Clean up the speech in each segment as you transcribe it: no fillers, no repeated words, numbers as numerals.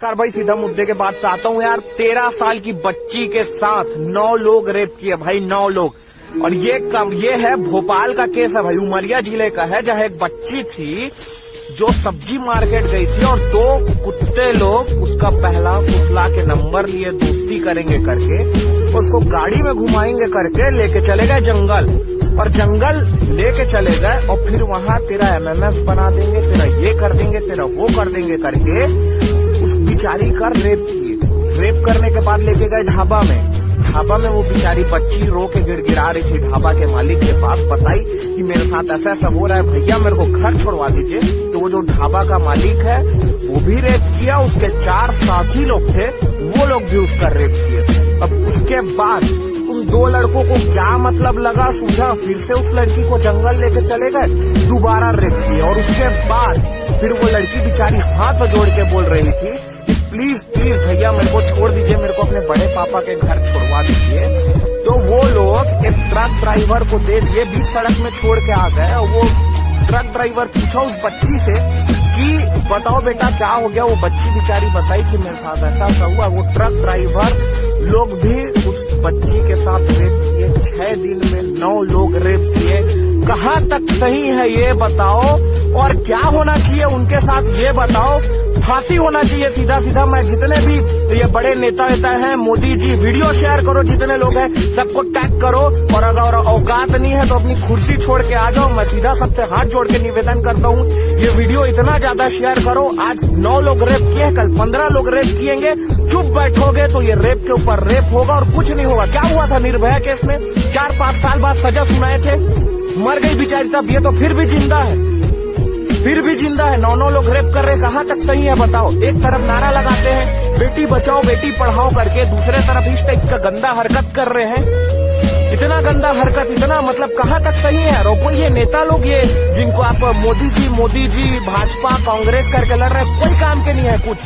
Car भाई सीधा मुद्दे के बाद पे आता हूँ यार। 13 साल की बच्ची के साथ 9 लोग रेप किए भाई, 9 लोग। और ये है भोपाल का केस है भाई, उमरिया जिले का है, जहाँ एक बच्ची थी जो सब्जी मार्केट गई थी और 2 कुत्ते लोग उसका पहला फुसला के नंबर लिए, दोस्ती करेंगे करके उसको गाड़ी में घुमाएंगे करके लेके चले गए जंगल, और जंगल लेके चले गए और फिर वहाँ तेरा MMS बना देंगे, तेरा ये कर देंगे, तेरा वो कर देंगे करके उस बिचारी का रेप किए। रेप करने के बाद लेके गए ढाबा में। ढाबा में वो बिचारी बच्ची रो के गिड़गिड़ा रही थी ढाबा के मालिक के पास, बताई कि मेरे साथ ऐसा ऐसा हो रहा है, भैया मेरे को घर छोड़वा दीजिए। तो वो जो ढाबा का मालिक है वो भी रेप किया, उसके 4 साथी लोग थे वो लोग भी उसका रेप किए। अब उसके बाद उन 2 लड़कों को क्या मतलब लगा सूझा, फिर से उस लड़की को जंगल लेके चले गए, दोबारा रेप किया। और उसके बाद फिर वो लड़की बेचारी हाथ जोड़ के बोल रही थी कि प्लीज प्लीज भैया मेरे को छोड़ दीजिए, मेरे को अपने बड़े पापा के घर छोड़वा दीजिए। तो वो लोग एक ट्रक ड्राइवर को दे दिए, बीच सड़क में छोड़ के आ गए। और वो ट्रक ड्राइवर पूछा उस बच्ची से कि बताओ बेटा क्या हो गया। वो बच्ची बेचारी बताई कि मेरे साथ ऐसा ऐसा हुआ। वो ट्रक ड्राइवर लोग भी उस बच्ची के साथ रेप किए। 6 दिन में 9 लोग रेप किए। कहाँ तक सही है ये बताओ, और क्या होना चाहिए उनके साथ ये बताओ। फांसी होना चाहिए सीधा सीधा। मैं जितने भी ये बड़े नेता हैं, मोदी जी वीडियो शेयर करो, जितने लोग हैं सबको टैग करो, और अगर औकात नहीं है तो अपनी कुर्सी छोड़ के आ जाओ। मैं सीधा सबसे हाथ जोड़ के निवेदन करता हूँ, ये वीडियो इतना ज्यादा शेयर करो। आज 9 लोग रेप किए, कल 15 लोग रेप किएंगे। चुप बैठोगे तो ये रेप के ऊपर रेप होगा और कुछ नहीं होगा। क्या हुआ था निर्भया केस में, 4-5 साल बाद सजा सुनाए थे, मर गई बेचारी तब, ये तो फिर भी जिंदा है, फिर भी जिंदा है। 9 लोग रेप कर रहे, कहाँ तक सही है बताओ। एक तरफ नारा लगाते हैं बेटी बचाओ बेटी पढ़ाओ करके, दूसरे तरफ इस टाइप का गंदा हरकत कर रहे हैं। इतना गंदा हरकत, इतना मतलब कहाँ तक सही है। रोको ये नेता लोग, ये जिनको आप मोदी जी भाजपा कांग्रेस करके लड़ रहे हैं, कोई काम के नहीं है कुछ।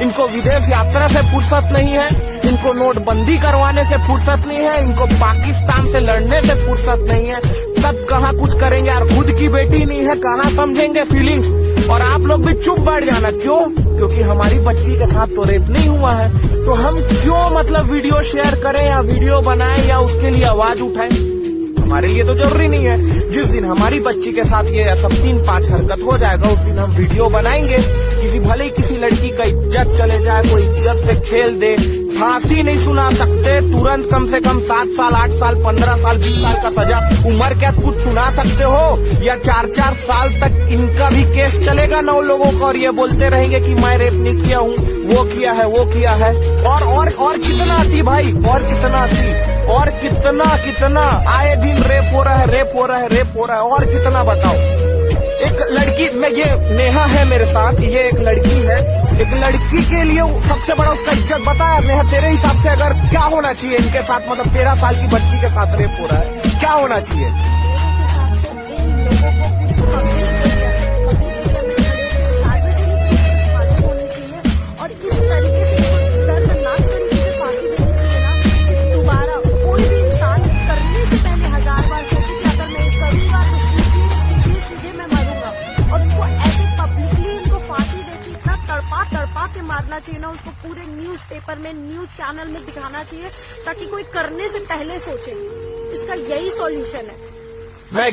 इनको विदेश यात्रा से फुर्सत नहीं है, इनको नोटबंदी करवाने से फुर्सत नहीं है, इनको पाकिस्तान से लड़ने से फुर्सत नहीं है। तब कहाँ कुछ करेंगे यार, खुद की बेटी नहीं है, कहाँ समझेंगे फीलिंग्स। और आप लोग भी चुप बैठ जाना। क्यों? क्योंकि हमारी बच्ची के साथ तो रेप नहीं हुआ है, तो हम क्यों मतलब वीडियो शेयर करें या वीडियो बनाएं या उसके लिए आवाज उठाएं। हमारे लिए तो जरूरी नहीं है। जिस दिन हमारी बच्ची के साथ ये सब 3-5 हरकत हो जाएगा, उस दिन हम वीडियो बनाएंगे। भले ही किसी लड़की का इज्जत चले जाए, कोई इज्जत से खेल दे, फांसी नहीं सुना सकते तुरंत, कम से कम 7 साल 8 साल 15 साल 20 साल का सजा, उम्र क्या कुछ सुना सकते हो, या 4-4 साल तक इनका भी केस चलेगा 9 लोगों का, और ये बोलते रहेंगे कि मैं रेप नहीं किया हूँ, वो किया है वो किया है। और कितना थी भाई, और कितना थी, और कितना आए दिन रेप हो रहा है, रेप हो रहा है, रेप हो रहा है, और कितना बताओ। एक लड़की में, ये नेहा है मेरे साथ, ये एक लड़की है, एक लड़की के लिए सबसे बड़ा उसका इज्जत बताया। नेहा तेरे हिसाब से अगर क्या होना चाहिए इनके साथ, मतलब 13 साल की बच्ची के साथ रेप हो रहा है, क्या होना चाहिए? मारना चाहिए ना उसको, पूरे न्यूज़पेपर में, न्यूज चैनल में दिखाना चाहिए, ताकि कोई करने से पहले सोचे। इसका यही सॉल्यूशन है। मैं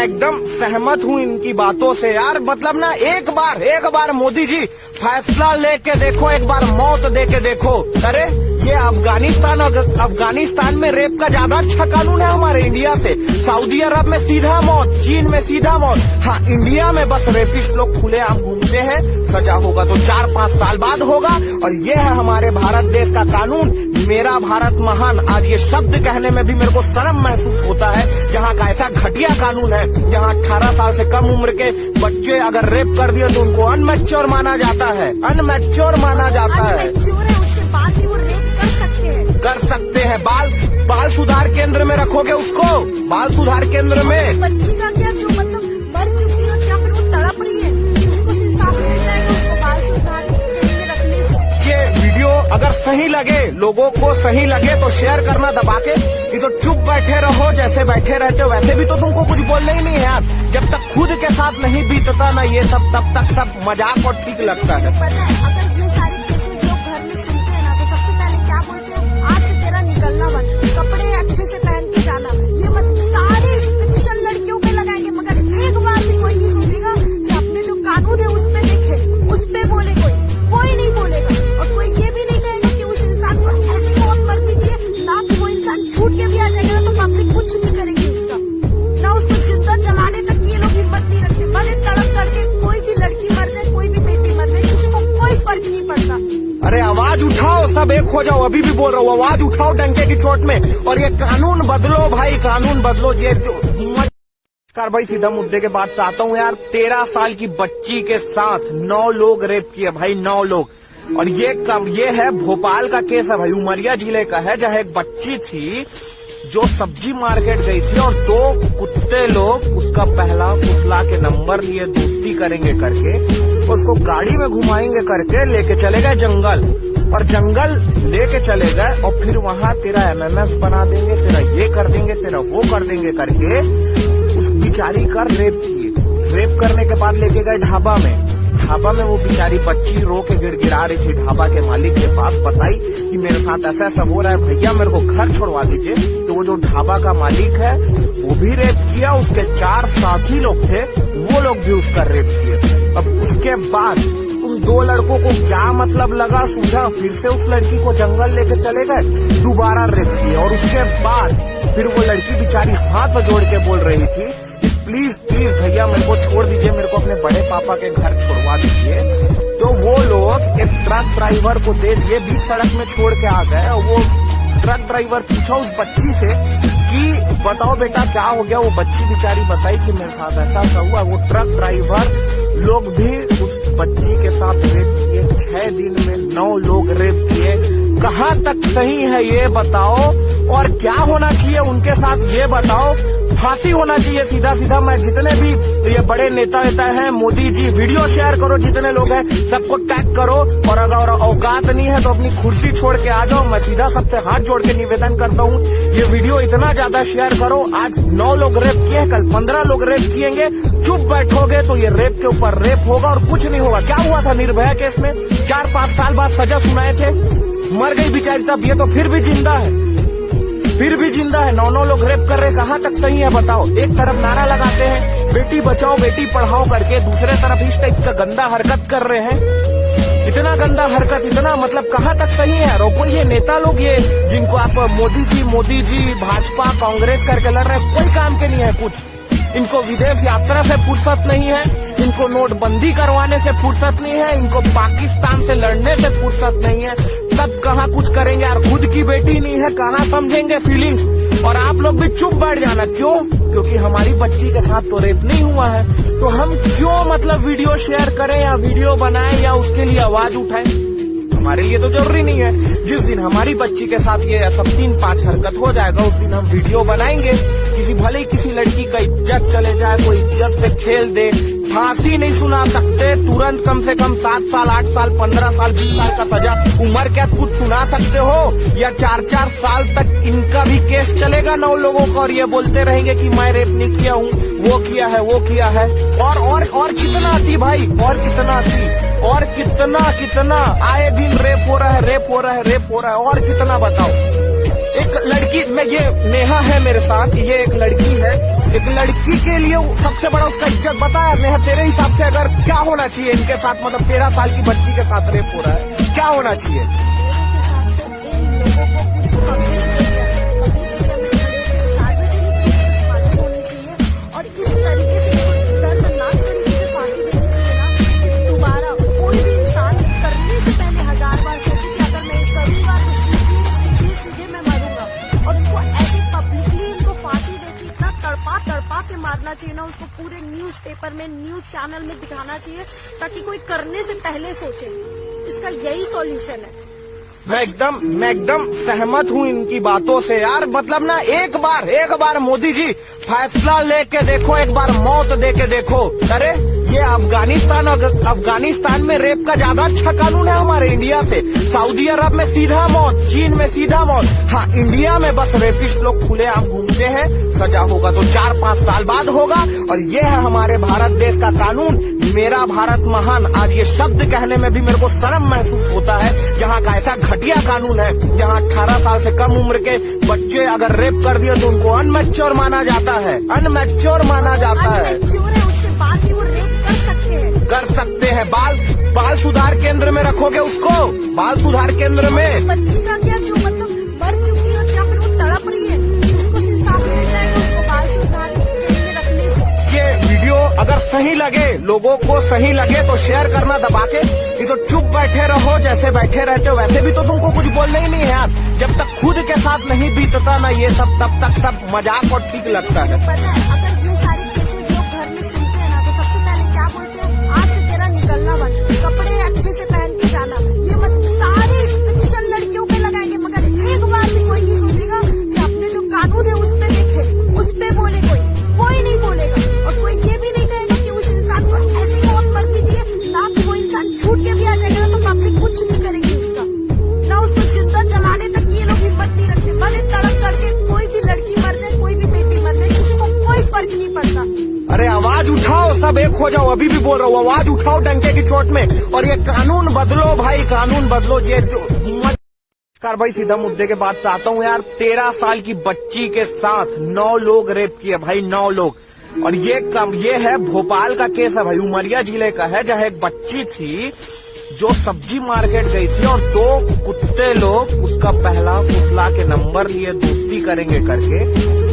एकदम सहमत हूँ इनकी बातों से यार। मतलब ना एक बार मोदी जी फैसला लेके देखो, एक बार मौत दे के देखो। अरे ये अफगानिस्तान में रेप का ज्यादा अच्छा कानून है हमारे इंडिया से। सऊदी अरब में सीधा मौत, चीन में सीधा मौत। हाँ, इंडिया में बस रेपिस्ट लोग खुलेआम घूमते हैं, सजा होगा तो 4-5 साल बाद होगा। और ये है हमारे भारत देश का कानून। मेरा भारत महान, आज ये शब्द कहने में भी मेरे को शर्म महसूस होता है, जहाँ का ऐसा घटिया कानून है, जहाँ 18 साल से कम उम्र के बच्चे अगर रेप कर दिए तो उनको अनमैच्योर माना जाता है, अनमैच्योर माना जाता है। उसके बाद भी वो रेप कर सकते हैं। बाल सुधार केंद्र में रखोगे उसको, बाल सुधार केंद्र में। बच्ची का क्या, जो मतलब मर चुकी है, क्या फिर वो तड़प रही है, उसको इंसाफ मिल जाएगा उसको बाल सुधार केंद्र में रखने से। ये वीडियो अगर सही लगे, लोगों को सही लगे तो शेयर करना दबा के। ये तो चुप बैठे रहो, जैसे बैठे रहते हो वैसे भी तो तुमको कुछ बोलना ही नहीं है यार। जब तक खुद के साथ नहीं बीतता ना ये सब, तब तक सब मजाक और ठीक लगता है। अगर ये सारे अरे आवाज उठाओ, सब एक हो जाओ। अभी भी बोल रहा हूँ, आवाज उठाओ डंके की चोट में। और ये कानून बदलो भाई, कानून बदलो। ये नमस्कार भाई, सीधा मुद्दे के बाद आता हूँ यार। 13 साल की बच्ची के साथ 9 लोग रेप किए भाई, 9 लोग। और ये है भोपाल का केस है भाई, उमरिया जिले का है, जहाँ एक बच्ची थी जो सब्जी मार्केट गई थी और 2 कुत्ते लोग उसका पहला फुसला के नंबर लिए, दोस्ती करेंगे करके उसको गाड़ी में घुमाएंगे करके लेके चले गए जंगल। और जंगल लेके चले गए और फिर वहां तेरा MMS बना देंगे, तेरा ये कर देंगे, तेरा वो कर देंगे करके उस बिचारी का रेप किए। रेप करने के बाद लेके गए ढाबा में। ढाबा में वो बेचारी बच्ची रो के गिड़गिड़ा रही थी ढाबा के मालिक के पास, बताई कि मेरे साथ ऐसा ऐसा हो रहा है भैया, मेरे को घर छोड़वा दीजिए। तो वो जो ढाबा का मालिक है वो भी रेप किया, उसके 4 साथी लोग थे वो लोग भी उसका रेप किए। अब उसके बाद उन 2 लड़कों को क्या मतलब लगा सूझा, फिर से उस लड़की को जंगल लेके चले गए, दोबारा रेप किया। और उसके बाद फिर वो लड़की बेचारी हाथ जोड़ के बोल रही थी, प्लीज प्लीज भैया मेरे को छोड़ दीजिए, मेरे को अपने बड़े पापा के घर छोड़वा दीजिए। तो वो लोग एक ट्रक ड्राइवर को दे दिए, बीच सड़क में छोड़ के आ गए। और वो ट्रक ड्राइवर पूछा उस बच्ची से कि बताओ बेटा क्या हो गया। वो बच्ची बेचारी बताई कि मेरे साथ ऐसा ऐसा हुआ। वो ट्रक ड्राइवर लोग भी उस बच्ची के साथ रेप किए। 6 दिन में 9 लोग रेप किए। कहाँ तक सही है ये बताओ, और क्या होना चाहिए उनके साथ ये बताओ। फांसी होना चाहिए सीधा सीधा। मैं जितने भी ये बड़े नेता हैं, मोदी जी वीडियो शेयर करो, जितने लोग हैं सबको टैग करो। और अगर औकात नहीं है तो अपनी कुर्सी छोड़ के आ जाओ। मैं सीधा सबसे हाथ जोड़ के निवेदन करता हूँ, ये वीडियो इतना ज्यादा शेयर करो। आज 9 लोग रेप किए, कल 15 लोग रेप किएंगे। चुप बैठोगे तो ये रेप के ऊपर रेप होगा और कुछ नहीं होगा। क्या हुआ था निर्भया केस में, 4-5 साल बाद सजा सुनाए थे, मर गई बेचारी, तब ये तो फिर भी जिंदा है, फिर भी जिंदा है। 9 लोग रेप कर रहे, कहाँ तक सही है बताओ। एक तरफ नारा लगाते हैं बेटी बचाओ बेटी पढ़ाओ करके, दूसरे तरफ इस टाइप का गंदा हरकत कर रहे हैं। इतना गंदा हरकत, इतना मतलब कहाँ तक सही है। रोको ये नेता लोग, ये जिनको आप मोदी जी भाजपा कांग्रेस करके लड़ रहे हैं, कोई काम के नहीं है कुछ। इनको विदेश यात्रा से फुर्सत नहीं है, इनको नोटबंदी करवाने से फुर्सत नहीं है, इनको पाकिस्तान से लड़ने से फुर्सत नहीं है। तब कहाँ कुछ करेंगे यार, खुद की बेटी नहीं है, कहाँ समझेंगे फीलिंग्स। और आप लोग भी चुप बैठ जाना। क्यों? क्योंकि हमारी बच्ची के साथ तो रेप नहीं हुआ है, तो हम क्यों मतलब वीडियो शेयर करें या वीडियो बनाएं या उसके लिए आवाज उठाएं। हमारे लिए तो जरूरी नहीं है। जिस दिन हमारी बच्ची के साथ ये सब 3-5 हरकत हो जाएगा, उस दिन हम वीडियो बनाएंगे। भले ही किसी लड़की का इज्जत चले जाए, कोई इज्जत से खेल दे, फांसी नहीं सुना सकते, तुरंत कम से कम 7 साल 8 साल 15 साल 20 साल का सजा, उम्र कैद कुछ सुना सकते हो। या 4-4 साल तक इनका भी केस चलेगा 9 लोगों का, और ये बोलते रहेंगे कि मैं रेप नहीं किया हूँ, वो किया है वो किया है। और कितना थी भाई, और कितना थी, और कितना आए दिन रेप हो रहा है, रेप हो रहा है, रेप हो रहा है। और कितना बताओ। एक लड़की में, ये नेहा है मेरे साथ, ये एक लड़की है, एक लड़की के लिए सबसे बड़ा उसका इज्जत बताया। नेहा तेरे हिसाब से अगर क्या होना चाहिए इनके साथ, मतलब 13 साल की बच्ची के साथ रेप हो रहा है, क्या होना चाहिए? मारना चाहिए ना, उसको पूरे न्यूज़पेपर में, न्यूज चैनल में दिखाना चाहिए, ताकि कोई करने से पहले सोचे। इसका यही सॉल्यूशन है। मैं एकदम सहमत हूँ इनकी बातों से यार। मतलब ना एक बार मोदी जी फैसला लेके देखो, एक बार मौत दे के देखो। अरे ये अफगानिस्तान में रेप का ज्यादा अच्छा कानून है हमारे इंडिया से। सऊदी अरब में सीधा मौत, चीन में सीधा मौत। हाँ, इंडिया में बस रेपिस्ट लोग खुलेआम घूमते हैं, सजा होगा तो 4-5 साल बाद होगा। और ये है हमारे भारत देश का कानून। मेरा भारत महान, आज ये शब्द कहने में भी मेरे को शर्म महसूस होता है, जहाँ का ऐसा घटिया कानून है, जहाँ 18 साल से कम उम्र के बच्चे अगर रेप कर दिए तो उनको अनमैच्योर माना जाता है, अनमैच्योर माना जाता है। उसके बाद भी वो रेप कर सकते हैं। बाल सुधार केंद्र में रखोगे उसको, बाल सुधार केंद्र में। बच्ची का क्या, जो मतलब मर चुकी है, क्या फिर वो तड़प रही है, उसको इंसाफ मिल जाएगा उसको बाल सुधार केंद्र में रखने से। ये वीडियो अगर सही लगे, लोगों को सही लगे तो शेयर करना दबा के, ये तो चुप बैठे रहो, जैसे बैठे रहते हो वैसे भी तो तुमको कुछ बोलना ही नहीं है यार। जब तक खुद के साथ नहीं बीतता ना ये सब, तब तक सब मजाक और ठीक लगता है। पता है अगर ये सारे केसेस लोग घर में सुनते हैं ना तो सबसे पहले क्या बोलते हैं, आज से तेरा निकलना बंद, कपड़े अच्छे से पहन के जाना, ये मत सारे रिस्ट्रिक्शन लड़कियों पे लगाएंगे। मगर एक बार भी कोई नहीं सोचेगा कि अपने जो कानून है उस पे देखे, उस पे बोले, कोई नहीं बोलेगा। और कोई ये भी नहीं कहेगा कि उस इंसान को ऐसी मौत मर दीजिए ना, कि वो इंसान छूट के भी आ जाएगा तो पब्लिक कुछ नहीं करेगी उसका, ना उसको जिंदा जलाने तक ये लोग हिम्मत नहीं रखते। भले तड़प करके कोई भी लड़की मर जाए, कोई भी बेटी मर जाए, किसी को कोई फर्क नहीं पड़ता। अरे आवाज उठाओ, सब एक हो जाओ, अभी भी बोल रहा हूँ, आवाज उठाओ डंके की चोट में, और ये कानून बदलो भाई, कानून बदलो। ये जो भाई सीधा मुद्दे के बाद आता हूँ यार, 13 साल की बच्ची के साथ 9 लोग रेप किए भाई, 9 लोग। और ये है भोपाल का केस है भाई, उमरिया जिले का है, जहाँ एक बच्ची थी जो सब्जी मार्केट गई थी और 2 कुत्ते लोग उसका पहला फुसला के नंबर लिए, दोस्ती करेंगे करके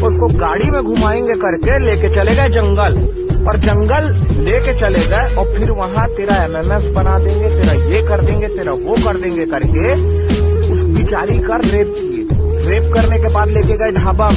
उसको गाड़ी में घुमाएंगे करके लेके चले गए जंगल, और जंगल लेके चले गए और फिर वहाँ तेरा MMS बना देंगे, तेरा ये कर देंगे, तेरा वो कर देंगे करके उस बिचारी का रेप किए। रेप करने के बाद लेके गए ढाबा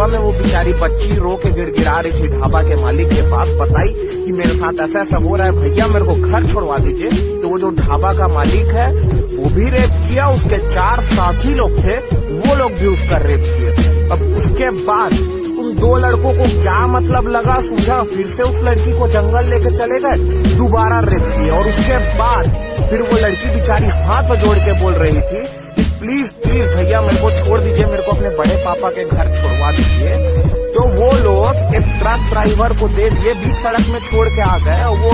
में वो बेचारी बच्ची रो के गिड़गिड़ा रही थी ढाबा के मालिक के पास, बताई कि मेरे साथ ऐसा ऐसा हो रहा है, भैया मेरे को घर छोड़वा दीजिए। तो वो जो ढाबा का मालिक है वो भी रेप किया, उसके 4 साथी लोग थे वो लोग भी उसका रेप किए। अब उसके बाद उन 2 लड़कों को क्या मतलब लगा सूझा, फिर से उस लड़की को जंगल लेके चले गए, दोबारा रेप किया। और उसके बाद फिर वो लड़की बेचारी हाथ जोड़ के बोल रही थी कि प्लीज प्लीज भैया मेरे को छोड़ दीजिए, मेरे को अपने बड़े पापा के घर छोड़वा दीजिए। तो वो लोग एक ट्रक ड्राइवर को दे दिए, बीच सड़क में छोड़ के आ गए। और वो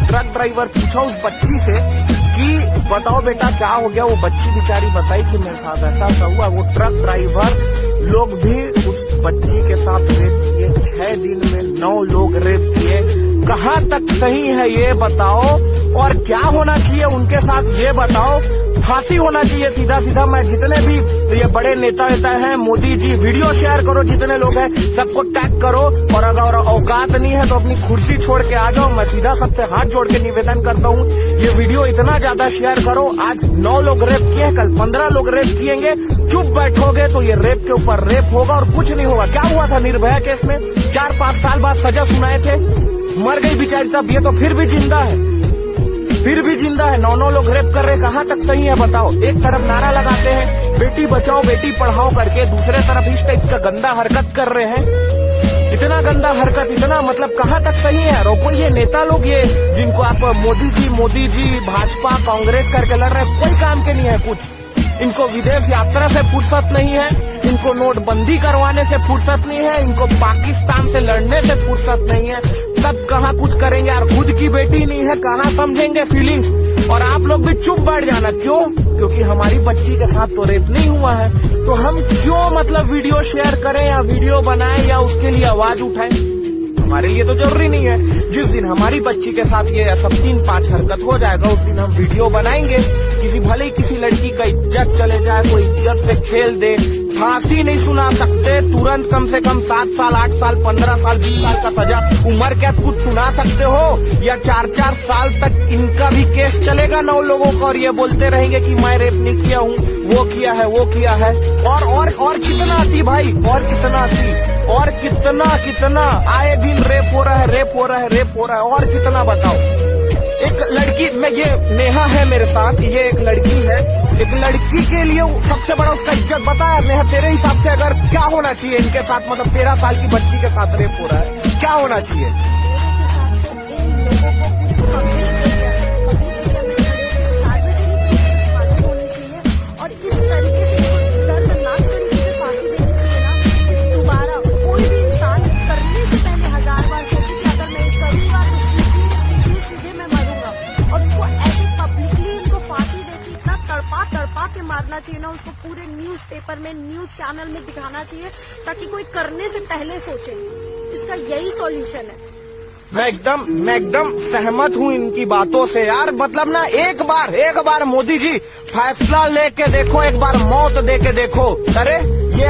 ट्रक ड्राइवर पूछा उस बच्ची से कि बताओ बेटा क्या हो गया। वो बच्ची बेचारी बताई कि मेरे साथ ऐसा ऐसा हुआ। वो ट्रक ड्राइवर लोग भी उस बच्ची के साथ रेप किए, 6 दिन में 9 लोग रेप किए। कहाँ तक सही है ये बताओ, और क्या होना चाहिए उनके साथ ये बताओ। फांसी होना चाहिए सीधा सीधा। मैं जितने भी ये बड़े नेता हैं, मोदी जी वीडियो शेयर करो, जितने लोग हैं सबको टैग करो, और अगर औकात नहीं है तो अपनी कुर्सी छोड़ के आ जाओ। मैं सीधा सबसे हाथ जोड़ के निवेदन करता हूँ, ये वीडियो इतना ज्यादा शेयर करो। आज 9 लोग रेप किए, कल 15 लोग रेप किएंगे, चुप बैठोगे तो ये रेप के ऊपर रेप होगा और कुछ नहीं होगा। क्या हुआ था निर्भया केस में, 4-5 साल बाद सजा सुनाए थे, मर गई बेचारी तब, ये तो फिर भी जिंदा है, फिर भी जिंदा है। 9 लोग रेप कर रहे, कहाँ तक सही है बताओ। एक तरफ नारा लगाते हैं बेटी बचाओ बेटी पढ़ाओ करके, दूसरे तरफ इस टाइप का गंदा हरकत कर रहे हैं। इतना गंदा हरकत, इतना मतलब कहाँ तक सही है। रोको ये नेता लोग, ये जिनको आप मोदी जी भाजपा कांग्रेस करके लड़ रहे हैं, कोई काम के नहीं है कुछ। इनको विदेश यात्रा से फुर्सत नहीं है, इनको नोटबंदी करवाने से फुर्सत नहीं है, इनको पाकिस्तान से लड़ने से फुर्सत नहीं है। तब कहाँ कुछ करेंगे यार, खुद की बेटी नहीं है, कहाँ समझेंगे फीलिंग्स। और आप लोग भी चुप बैठ जाना, क्यों? क्योंकि हमारी बच्ची के साथ तो रेप नहीं हुआ है, तो हम क्यों मतलब वीडियो शेयर करें या वीडियो बनाएं या उसके लिए आवाज उठाएं। हमारे लिए तो जरूरी नहीं है। जिस दिन हमारी बच्ची के साथ ये सब 3-5 हरकत हो जाएगा, उस दिन हम वीडियो बनाएंगे। भले ही किसी लड़की का इज्जत चले जाए, कोई इज्जत से खेल दे, फांसी नहीं सुना सकते, तुरंत कम से कम 7 साल 8 साल 15 साल 20 साल का सजा, उम्र कैद कुछ सुना सकते हो, या 4-4 साल तक इनका भी केस चलेगा 9 लोगों का, और ये बोलते रहेंगे कि मैं रेप नहीं किया हूँ, वो किया है वो किया है। और कितना आती भाई, और कितना आती, और कितना आए दिन रेप हो रहा है, रेप हो रहा है, रेप हो रहा है, और कितना बताओ। एक लड़की में, ये नेहा है मेरे साथ, ये एक लड़की है, एक लड़की के लिए सबसे बड़ा उसका इज्जत बताया। नेहा तेरे हिसाब से अगर क्या होना चाहिए इनके साथ, मतलब 13 साल की बच्ची के साथ रेप हो रहा है, क्या होना चाहिए? और इस तरीके से दर्दनाक तरीके से फांसी देनी चाहिए ना, कि दोबारा कोई भी इंसान करने से पहले 1000 बार सोचे कि अगर मैं करूंगा तो सीधे मैं मरूंगा। और उनको ऐसे पब्लिकली उनको फांसी देके इतना तड़पा के मारना चाहिए ना, उसको पूरे न्यूज़पेपर में, न्यूज चैनल में दिखाना चाहिए, ताकि कोई करने से पहले सोचे। इसका यही सॉल्यूशन है। मैं एकदम सहमत हूँ इनकी बातों से यार। मतलब ना एक बार मोदी जी फैसला लेके देखो, एक बार मौत दे के देखो। अरे ये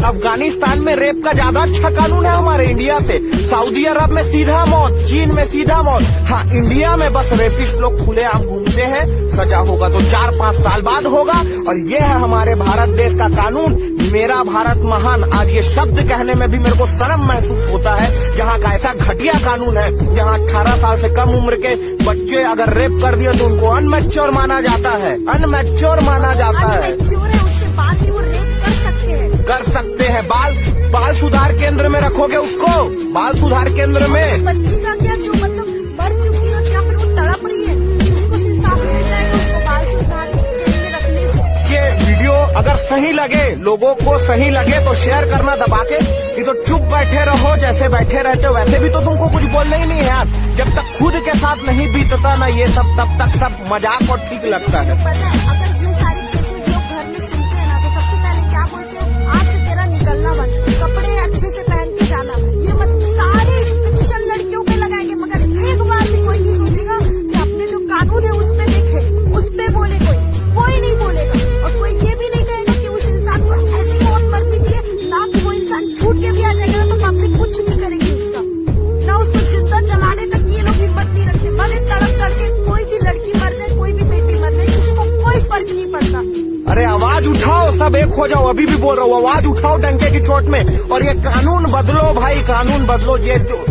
अफगानिस्तान में रेप का ज्यादा अच्छा कानून है हमारे इंडिया से। सऊदी अरब में सीधा मौत, चीन में सीधा मौत। हाँ, इंडिया में बस रेपिस्ट लोग खुलेआम घूमते हैं, सजा होगा तो 4-5 साल बाद होगा। और ये है हमारे भारत देश का कानून। मेरा भारत महान, आज ये शब्द कहने में भी मेरे को शर्म महसूस होता है, जहाँ का ऐसा घटिया कानून है, जहाँ 18 साल से कम उम्र के बच्चे अगर रेप कर दिए तो उनको अनमैच्योर माना जाता है, अनमैच्योर माना जाता है। अनमैच्योर है, उसके बाद भी वो रेप कर सकते हैं। बाल सुधार केंद्र में रखोगे उसको, बाल सुधार केंद्र में। बच्ची का क्या, जो मतलब मर चुकी हो, क्या फिर वो तड़प रही है, उसको इंसाफ मिल जाएगा उसको बाल सुधार केंद्र में रखने से। ये वीडियो अगर सही लगे, लोगों को सही लगे तो शेयर करना दबा के। ये तो चुप बैठे रहो, जैसे बैठे रहते हो वैसे भी तो तुमको कुछ बोलना ही नहीं है यार। जब तक खुद के साथ नहीं बीतता ना ये सब, तब तक सब मजाक और ठीक लगता है। पता है, अगर ये सारी केसेस लोग घर में सुनते हैं ना तो सबसे पहले क्या बोलते हैं, आज से तेरा निकलना बंद, कपड़े अच्छे से पहन के जाना। ये सारे रिस्ट्रिक्शन लड़कियों पे लगाएंगे, मगर एक बार भी कोई नहीं सोचेगा कि अपने जो कानून है उस पे देखे, उस पे बोले। कोई नहीं बोलेगा। और कोई ये भी नहीं कहेगा कि उस इंसान को ऐसी मौत मर दीजिए ना, कि वो इंसान छूट के भी आ जाएगा ना तो पब्लिक कुछ नहीं करेगी उसका, ना उसको जिंदा जलाने तक ये लोग हिम्मत नहीं रखते। भले तड़प करके कोई भी लड़की मर जाए, कोई भी बेटी मर जाए, किसी को कोई फर्क नहीं पड़ता। अरे आवाज उठाओ, सब एक हो जाओ। अभी भी बोल रहा हूँ, आवाज उठाओ डंके की चोट में, और ये कानून बदलो भाई, कानून बदलो। ये जो